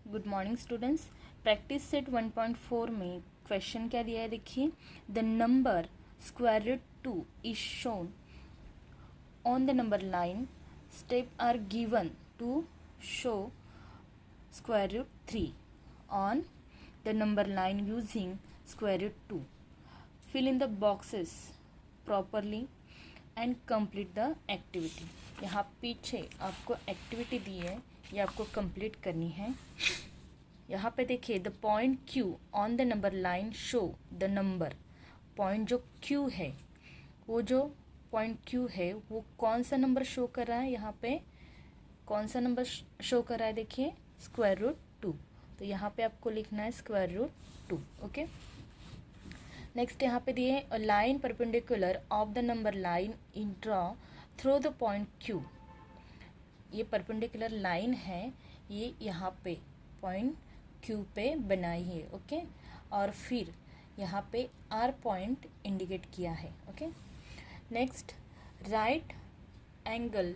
Good morning students. Practice set 1.4 में question क्या दिया है देखिए। The number square root 2 is shown on the number line. Step are given to show square root 3 on the number line using square root 2। Fill in the boxes properly and complete the activity. यहाँ पीछे आपको activity दी है, ये आपको complete करनी है। यहाँ पे देखिए the point Q on the number line show the number. Point जो Q है, वो जो पॉइंट Q है वो कौन सा नंबर शो कर रहा है, यहाँ पे कौन सा नंबर शो कर रहा है देखिए, स्क्वायर रूट 2। तो यहाँ पे आपको लिखना है स्क्वायर रूट 2। ओके, नेक्स्ट यहाँ पे दिए a line perpendicular of the number line in draw through the point Q। ये परपेंडिकुलर लाइन है, ये यहाँ पे पॉइंट Q पे बनाई है। ओके, और फिर यहाँ पे R पॉइंट इंडिकेट किया है। Okay, next right angle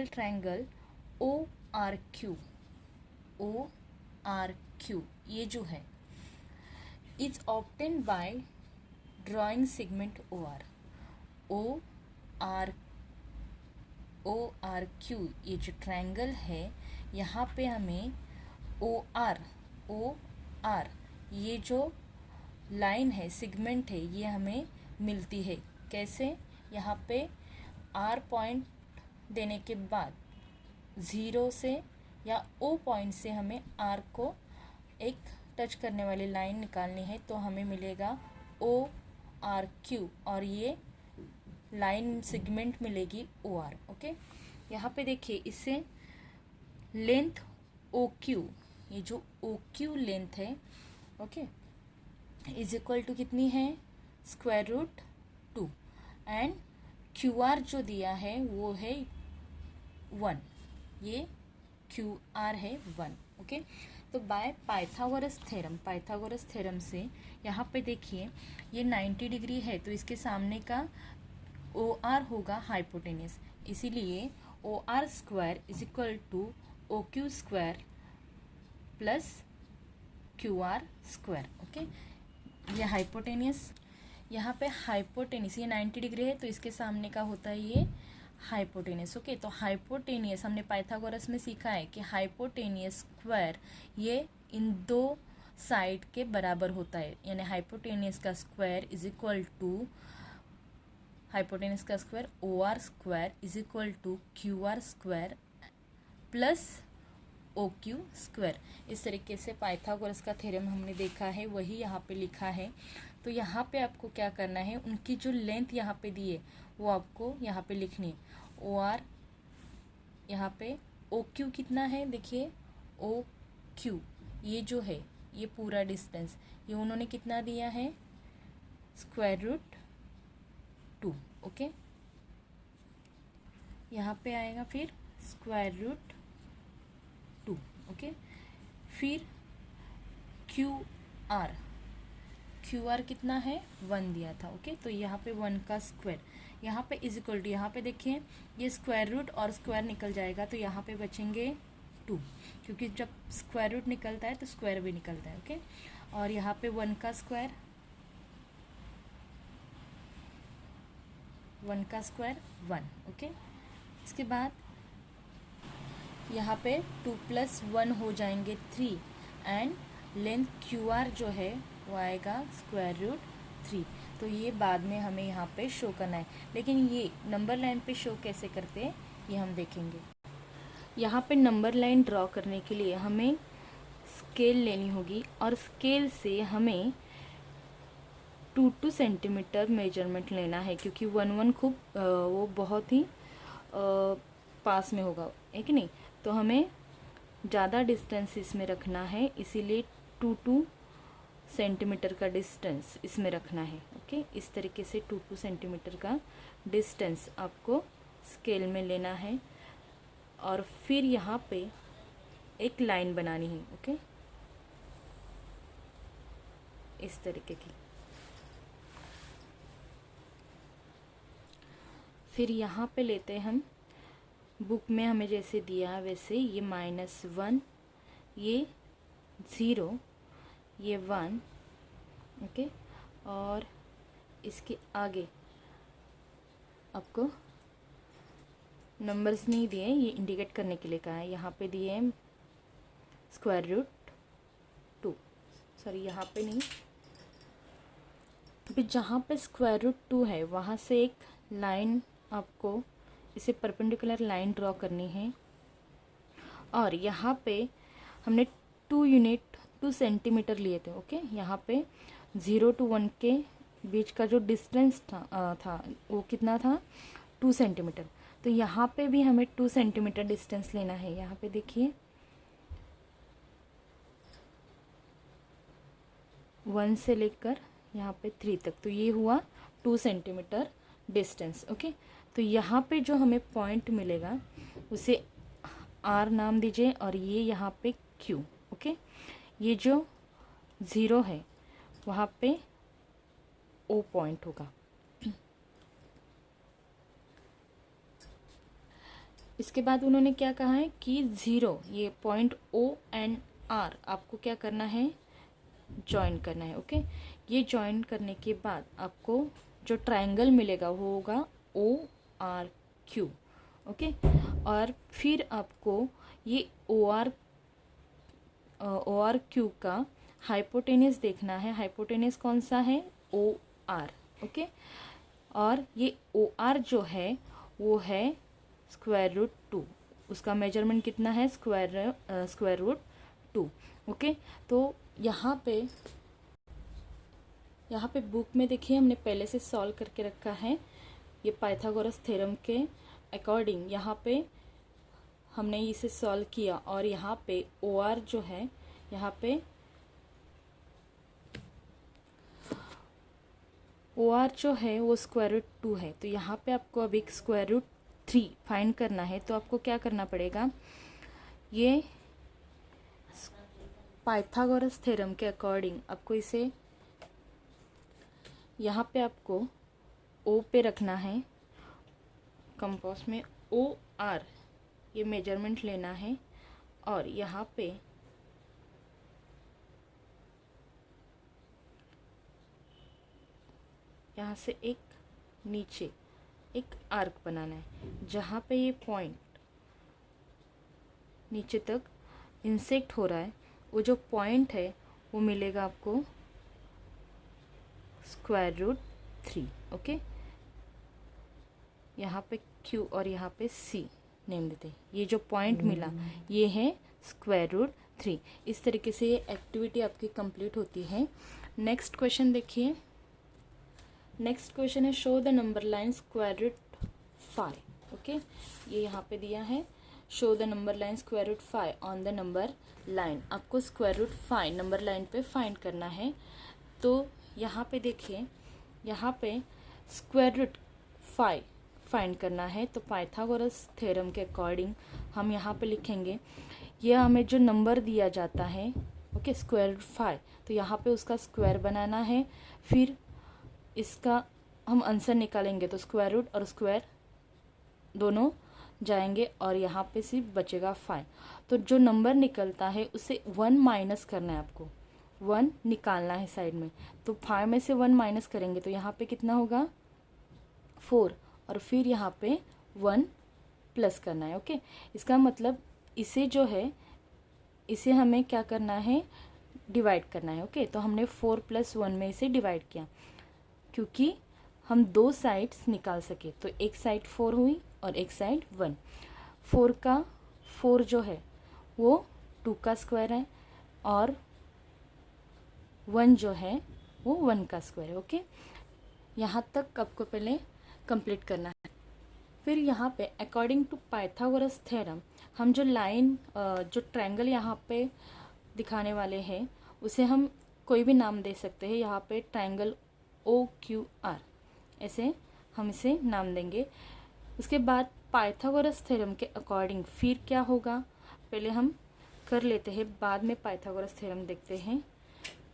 triangle O R Q ये जो है is obtain by drawing segment O R Q. ये जो ट्रायंगल है यहाँ पे हमें ओ आर ये जो लाइन है, सेगमेंट है, ये हमें मिलती है। कैसे? यहाँ पे आर पॉइंट देने के बाद ज़ीरो से या ओ पॉइंट से हमें आर को एक टच करने वाली लाइन निकालनी है, तो हमें मिलेगा ओ आर क्यू और ये लाइन सेगमेंट मिलेगी ओ आर। ओके, यहाँ पे देखिए इससे लेंथ ओ क्यू, ये जो ओ क्यू लेंथ है, ओके, इज इक्वल टू कितनी है, square root 2। And Q R जो दिया है वो है 1, ये क्यू आर है 1। ओके, तो बाय पाइथागोरस थ्योरम से यहाँ पे देखिए ये 90 डिग्री है, तो इसके सामने का ओ आर होगा हाइपोटेनियस, इसीलिए O R square is equal to O Q square plus Q R square. Okay, ये हाइपोटेनियस, यहाँ पे हाइपोटेनियस ये 90 डिग्री है, तो इसके सामने का होता है ये हाइपोटेनियस। ओके, तो हाइपोटेनियस हमने पाइथागोरस में सीखा है कि हाइपोटेनियस स्क्वायर ये इन दो साइड के बराबर होता है, यानी हाइपोटेनियस का square is equal to hypotenuse का square O R square is equal to Q R square plus O Q square. इस तरीके से पाइथागोरस का थ्योरम हमने देखा है, वही यहाँ पे लिखा है। तो यहाँ पे आपको क्या करना है, उनकी जो लेंथ यहाँ पे दी है वो आपको यहाँ पे लिखनी है। ओ आर, यहाँ पे ओ क्यू कितना है देखिए, ओ क्यू ये जो है ये पूरा डिस्टेंस ये उन्होंने कितना दिया है, स्क्वायर रूट 2। ओके, यहाँ पे आएगा फिर स्क्वायर रूट 2। ओके, फिर क्यू आर कितना है, 1 दिया था। ओके, तो यहाँ पे 1 का स्क्वायर, यहाँ पे इज इक्वल टू, यहाँ पे देखिए ये स्क्वायर रूट और स्क्वायर निकल जाएगा, तो यहाँ पे बचेंगे 2, क्योंकि जब स्क्वायर रूट निकलता है तो स्क्वायर भी निकलता है। ओके, और यहाँ पे 1 का स्क्वायर 1। ओके, इसके बाद यहाँ पे 2 + 1 हो जाएंगे 3 एंड लेंथ क्यू आर जो है वो आएगा स्क्वायर रूट 3। तो ये बाद में हमें यहाँ पे शो करना है, लेकिन ये नंबर लाइन पे शो कैसे करते हैं ये हम देखेंगे। यहाँ पे नंबर लाइन ड्रॉ करने के लिए हमें स्केल लेनी होगी और स्केल से हमें 2 सेंटीमीटर मेजरमेंट लेना है, क्योंकि 1 खूब वो बहुत ही पास में होगा, है कि नहीं। तो हमें ज़्यादा डिस्टेंस इसमें रखना है, इसीलिए 2 सेंटीमीटर का डिस्टेंस इसमें रखना है। ओके, इस तरीके से 2 सेंटीमीटर का डिस्टेंस आपको स्केल में लेना है और फिर यहाँ पे एक लाइन बनानी है। ओके, इस तरीके की। फिर यहाँ पे लेते हैं हम बुक में हमें जैसे दिया है वैसे ये -1, ये 0, ये 1, ओके। और इसके आगे आपको नंबर्स नहीं दिए, ये इंडिकेट करने के लिए कहा है। यहाँ पे दिए हैं √2, सॉरी यहाँ पे नहीं, अभी जहाँ पे √2 है वहाँ से एक लाइन आपको इसे परपेंडिकुलर लाइन ड्रॉ करनी है। और यहाँ पे हमने 2 यूनिट 2 सेंटीमीटर लिए थे, ओके। यहाँ पे 0 to 1 के बीच का जो डिस्टेंस था वो कितना था, 2 सेंटीमीटर। तो यहाँ पे भी हमें 2 सेंटीमीटर डिस्टेंस लेना है। यहाँ पे देखिए 1 से लेकर यहाँ पे 3 तक, तो ये हुआ 2 सेंटीमीटर डिस्टेंस, ओके। तो यहाँ पे जो हमें पॉइंट मिलेगा उसे R नाम दीजिए और ये यहाँ पे Q, ओके। ये जो 0 है वहाँ पे O पॉइंट होगा। इसके बाद उन्होंने क्या कहा है कि 0 ये पॉइंट O एंड R आपको क्या करना है, जॉइन करना है, ओके। ये जॉइन करने के बाद आपको जो ट्रायंगल मिलेगा वो होगा ORQ, ओके। और फिर आपको ये ORQ का हाइपोटेनस देखना है। हाइपोटेनस कौन सा है, OR, ओके। और ये OR जो है वो है √2, उसका मेजरमेंट कितना है, √2, ओके। तो यहाँ पे बुक में देखिए हमने पहले से सॉल्व करके रखा है। ये पाइथागोरस थ्योरम के अकॉर्डिंग यहाँ पे हमने इसे सॉल्व किया। और यहाँ पे OR जो है, यहाँ पे OR जो है वो √2 है। तो यहाँ पे आपको अभी √3 फाइंड करना है। तो आपको क्या करना पड़ेगा, ये पाइथागोरस थ्योरम के अकॉर्डिंग आपको इसे यहाँ पे आपको O पे रखना है, कंपास में OR ये मेजरमेंट लेना है। और यहाँ पे यहाँ से एक नीचे एक आर्क बनाना है जहाँ पे ये पॉइंट नीचे तक इंसेक्ट हो रहा है। वो जो पॉइंट है वो मिलेगा आपको √3, ओके। यहाँ पे Q और यहाँ पे C नेम देते हैं। ये जो पॉइंट मिला ये है √3। इस तरीके से ये एक्टिविटी आपकी कंप्लीट होती है। नेक्स्ट क्वेश्चन देखिए। नेक्स्ट क्वेश्चन है show the number line √5, okay. ये यहाँ पे दिया है show the number line √5 on the number line. आपको √5 नंबर लाइन पे फाइंड करना है। तो यहाँ पे देखिए, यहाँ पे √5 फाइंड करना है। तो पाइथागोरस थ्योरम के अकॉर्डिंग हम यहाँ पे लिखेंगे, यह हमें जो नंबर दिया जाता है, ओके, √5, तो यहाँ पे उसका स्क्वायर बनाना है। फिर इसका हम आंसर निकालेंगे तो √ और स्क्वायर दोनों जाएंगे और यहाँ पे सिर्फ बचेगा 5। तो जो नंबर निकलता है उसे 1 माइनस करना है, आपको 1 निकालना है साइड में। तो 5 में से 1 माइनस करेंगे तो यहाँ पे कितना होगा, 4। और फिर यहाँ पे 1 प्लस करना है, ओके। इसका मतलब इसे जो है इसे हमें क्या करना है, डिवाइड करना है, ओके। तो हमने 4 + 1 में इसे डिवाइड किया क्योंकि हम 2 साइड्स निकाल सके। तो एक साइड 4 हुई और एक साइड 1। 4 का 4 जो है वो 2 का स्क्वायर है और 1 जो है वो 1 का स्क्वायर है, ओके। यहाँ तक आपको पहले कंप्लीट करना है। फिर यहाँ पे अकॉर्डिंग टू पाइथागोरस थ्योरम हम जो लाइन जो ट्रायंगल यहाँ पे दिखाने वाले हैं उसे हम कोई भी नाम दे सकते हैं। यहाँ पे ट्रायंगल OQR ऐसे हम इसे नाम देंगे। उसके बाद पाइथागोरस थ्योरम के अकॉर्डिंग फिर क्या होगा पहले हम कर लेते हैं, बाद में पाइथागोरस थ्योरम देखते हैं।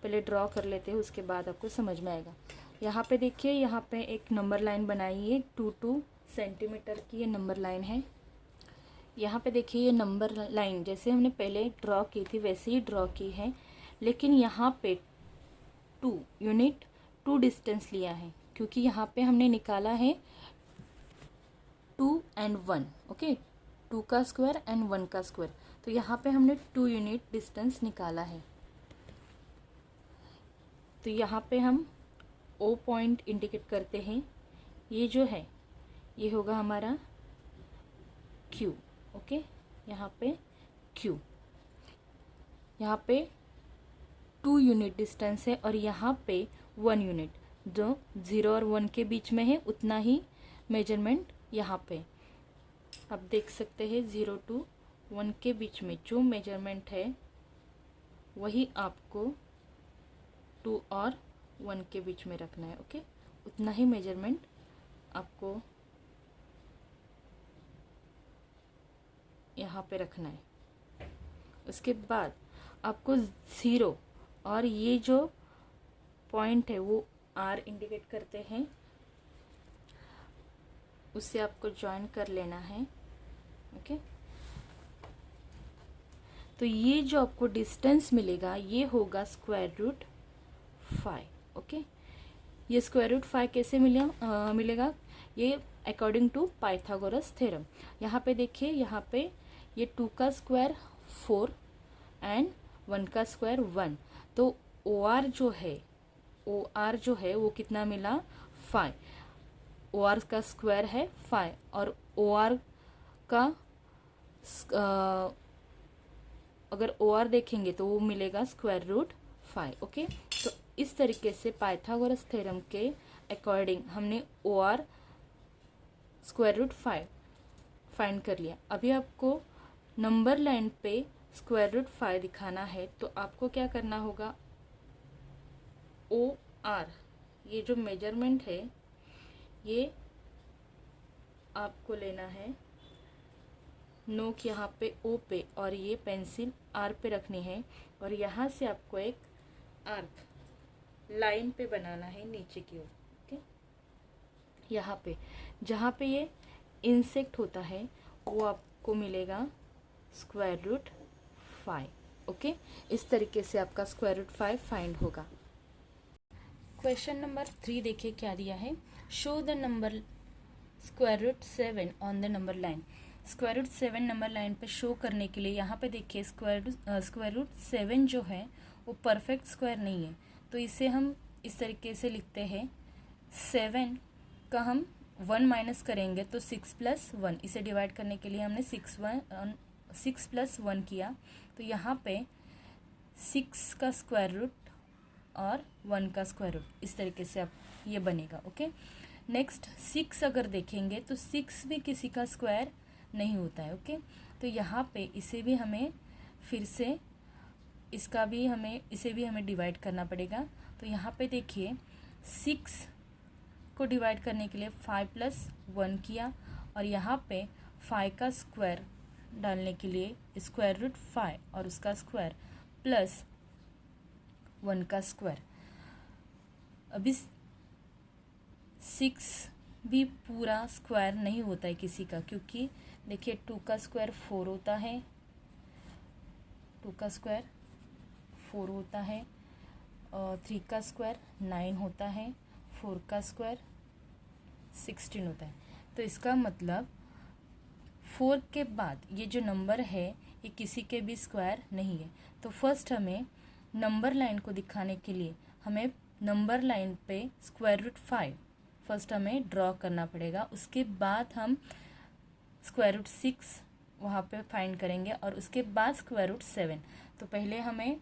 पहले ड्रॉ कर लेते हैं, उसके बाद आपको समझ में आएगा। यहाँ पे देखिए, यहाँ पे एक नंबर लाइन बनाई है 2 सेंटीमीटर की, ये नंबर लाइन है। यहाँ पे देखिए ये नंबर लाइन जैसे हमने पहले ड्रॉ की थी वैसे ही ड्रॉ की है, लेकिन यहाँ पे 2 यूनिट 2 डिस्टेंस लिया है, क्योंकि यहाँ पे हमने निकाला है 2 and 1, ओके, 2 का स्क्वायर एंड 1 का स्क्वायर, तो यहाँ पे हमने 2 यूनिट डिस्टेंस निकाला है। तो यहाँ पे हम O पॉइंट इंडिकेट करते हैं, ये जो है ये होगा हमारा Q, ओके, यहाँ पे Q, यहाँ पे 2 यूनिट डिस्टेंस है और यहाँ पे 1 यूनिट, जो 0 और 1 के बीच में है उतना ही मेजरमेंट यहाँ पे आप देख सकते हैं। 0 to 1 के बीच में जो मेजरमेंट है वही आपको 2 और 1 के बीच में रखना है, ओके, उतना ही मेजरमेंट आपको यहाँ पे रखना है। उसके बाद आपको 0 और ये जो पॉइंट है वो R इंडिकेट करते हैं, उससे आपको ज्वाइन कर लेना है, ओके। तो ये जो आपको डिस्टेंस मिलेगा ये होगा √5, ओके। ये √5 कैसे मिलेगा ये अकॉर्डिंग टू पाइथागोरस थ्योरम। यहाँ पे देखिए, यहाँ पे ये 2 का स्क्वायर 4 एंड 1 का स्क्वायर 1, तो OR जो है वो कितना मिला 5। OR का स्क्वायर है 5 और OR का अगर OR देखेंगे तो वो मिलेगा √5, ओके। तो इस तरीके से पाइथागोरस थ्योरम के अकॉर्डिंग हमने OR √5 फाइंड कर लिया। अभी आपको नंबर लाइन पे √5 दिखाना है, तो आपको क्या करना होगा, OR ये जो मेजरमेंट है ये आपको लेना है, नोक यहाँ पे O पे और ये पेंसिल R पे रखनी है, और यहाँ से आपको एक आर्क लाइन पे बनाना है नीचे की ओर, ओके। यहाँ पे जहाँ पे ये इंसेक्ट होता है वो आपको मिलेगा √5, ओके। इस तरीके से आपका √5 फाइंड होगा। क्वेश्चन नंबर 3 देखिए क्या दिया है, show the number √7 on the number line. √7 number line पे शो करने के लिए यहाँ पे देखिए √7 जो है वो परफेक्ट स्क्वायर नहीं है, तो इसे हम इस तरीके से लिखते हैं, 7 का हम 1 माइनस करेंगे तो 6 + 1, इसे डिवाइड करने के लिए हमने 6 + 1 किया, तो यहाँ पे 6 का स्क्वायर रूट और 1 का स्क्वायर रूट, इस तरीके से आप ये बनेगा, ओके। नेक्स्ट 6 अगर देखेंगे तो 6 भी किसी का स्क्वायर नहीं होता है, ओके। तो यहाँ पे इसे भी हमें फिर से इसे भी हमें डिवाइड करना पड़ेगा। तो यहाँ पे देखिए 6 को डिवाइड करने के लिए 5 + 1 किया, और यहाँ पे 5 का स्क्वायर डालने के लिए √5 और उसका स्क्वायर प्लस 1 का स्क्वायर। अभी 6 भी पूरा स्क्वायर नहीं होता है किसी का, क्योंकि देखिए 2 का स्क्वायर 4 होता है, 2 का स्क्वायर 4 होता है, और 3 का स्क्वायर 9 होता है, 4 का स्क्वायर 16 होता है। तो इसका मतलब 4 के बाद ये जो नंबर है ये किसी के भी स्क्वायर नहीं है। तो फर्स्ट हमें नंबर लाइन को दिखाने के लिए हमें नंबर लाइन पे √5 फर्स्ट हमें ड्रॉ करना पड़ेगा, उसके बाद हम √6 वहाँ पे फाइंड करेंगे, और उसके बाद √7। तो पहले हमें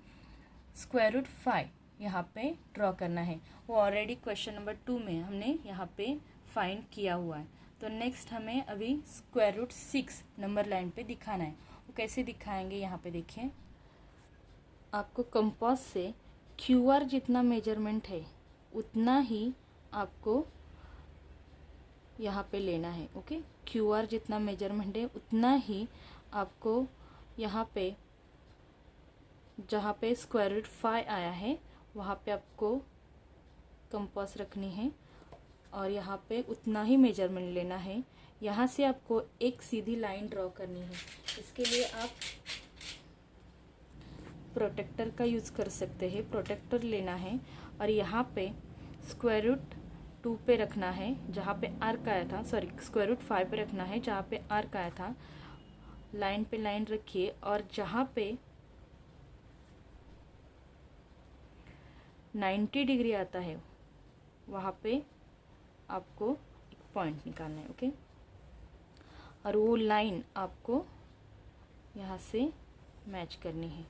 √5 यहाँ पे ड्रॉ करना है, वो ऑलरेडी क्वेश्चन नंबर 2 में हमने यहाँ पे फाइंड किया हुआ है। तो नेक्स्ट हमें अभी √6 नंबर लाइन पे दिखाना है। वो कैसे दिखाएंगे, यहाँ पे देखिए, आपको कंपास से QR जितना मेजरमेंट है उतना ही आपको यहाँ पे लेना है, ओके। QR जितना मेजरमेंट है उतना ही आपको यहाँ पे जहाँ पे √5 आया है वहाँ पे आपको कंपास रखनी है, और यहाँ पे उतना ही मेजरमेंट लेना है। यहाँ से आपको एक सीधी लाइन ड्रॉ करनी है। इसके लिए आप प्रोटेक्टर का यूज़ कर सकते हैं। प्रोटेक्टर लेना है और यहाँ पे स्क्वायर रूट 2 पे रखना है जहाँ पे आर्क आया था, सॉरी स्क्वायर रूट 5 पे रखना है जहाँ पे आर्क आया था। लाइन पे लाइन रखिए और जहाँ पे 90 डिग्री आता है वहाँ पे आपको एक पॉइंट निकालना है। ओके, और वो लाइन आपको यहाँ से मैच करनी है,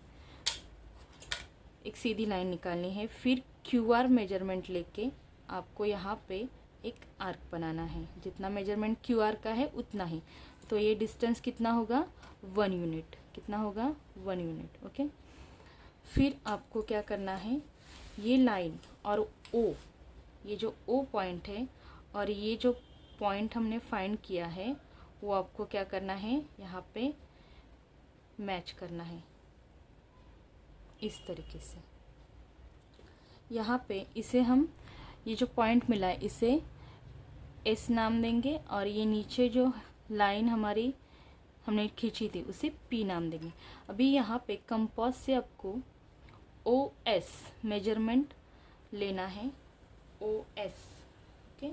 एक सीधी लाइन निकालनी है। फिर QR मेजरमेंट लेके आपको यहाँ पे एक आर्क बनाना है। जितना मेजरमेंट QR का है उतना ही। तो ये डिस्टेंस कितना होगा, 1 यूनिट। कितना होगा, 1 यूनिट। ओके, फिर आपको क्या करना है, ये लाइन और O, ये जो O पॉइंट है और ये जो पॉइंट हमने फाइंड किया है वो आपको क्या करना है, यहाँ पे मैच करना है इस तरीके से। यहाँ पे इसे हम, ये जो पॉइंट मिला है इसे S नाम देंगे और ये नीचे जो लाइन हमारी हमने खींची थी उसे P नाम देंगे। अभी यहाँ पे कंपास से आपको OS मेजरमेंट लेना है। OS, ओके,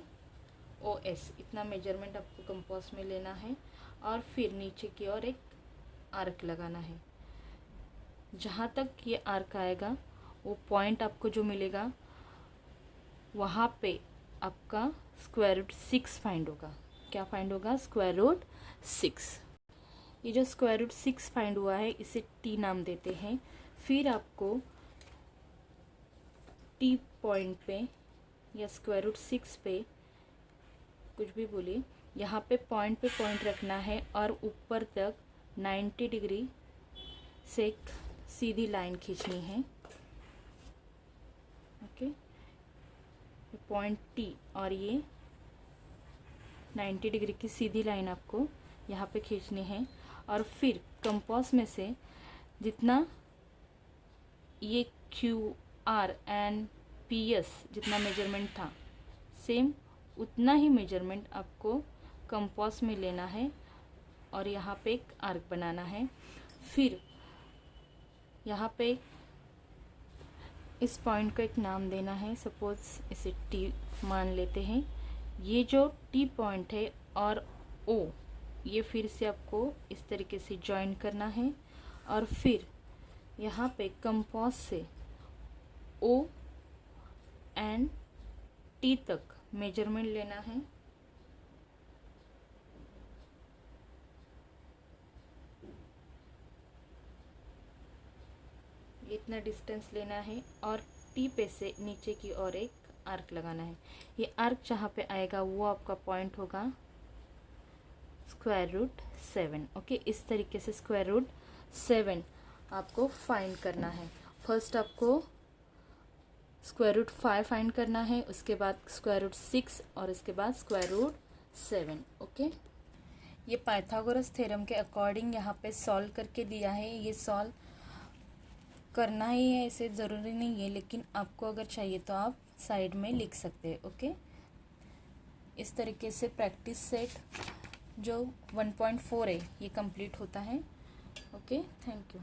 OS इतना मेजरमेंट आपको कंपास में लेना है और फिर नीचे की ओर एक आर्क लगाना है। जहाँ तक ये आर्क आएगा वो पॉइंट आपको जो मिलेगा वहाँ पे आपका स्क्वायर रूट 6 फाइंड होगा। क्या फाइंड होगा, स्क्वायर रूट 6। ये जो स्क्वायर रूट 6 फाइंड हुआ है इसे T नाम देते हैं। फिर आपको T पॉइंट पे या स्क्वायर रूट 6 पे, कुछ भी बोलिए, यहाँ पे पॉइंट रखना है और ऊपर तक 90 डिग्री से एक सीधी लाइन खींचनी है। ओके, पॉइंट T और ये 90 डिग्री की सीधी लाइन आपको यहाँ पे खींचनी है। और फिर कंपास में से जितना ये QR एंड PS जितना मेजरमेंट था, सेम उतना ही मेजरमेंट आपको कंपास में लेना है और यहाँ पे एक आर्क बनाना है। फिर यहाँ पे इस पॉइंट को एक नाम देना है, सपोज इसे T मान लेते हैं। ये जो T पॉइंट है और O, ये फिर से आपको इस तरीके से जॉइन करना है और फिर यहाँ पे कंपास से O एंड T तक मेजरमेंट लेना है। इतना डिस्टेंस लेना है और T पे से नीचे की ओर एक आर्क लगाना है। ये आर्क जहाँ पे आएगा वो आपका पॉइंट होगा स्क्वायर रूट 7। ओके, इस तरीके से स्क्वायर रूट 7 आपको फाइंड करना है। फर्स्ट आपको स्क्वायर रूट 5 फाइंड करना है, उसके बाद स्क्वायर रूट 6 और इसके बाद स्क्वायर रूट 7। ओके, ये पाइथागोरस थ्योरम के अकॉर्डिंग यहाँ पे सॉल्व करके दिया है। ये सॉल्व करना ही है, इसे ज़रूरी नहीं है, लेकिन आपको अगर चाहिए तो आप साइड में लिख सकते हैं। ओके, इस तरीके से प्रैक्टिस सेट जो 1.4 है ये कंप्लीट होता है। Okay, thank you.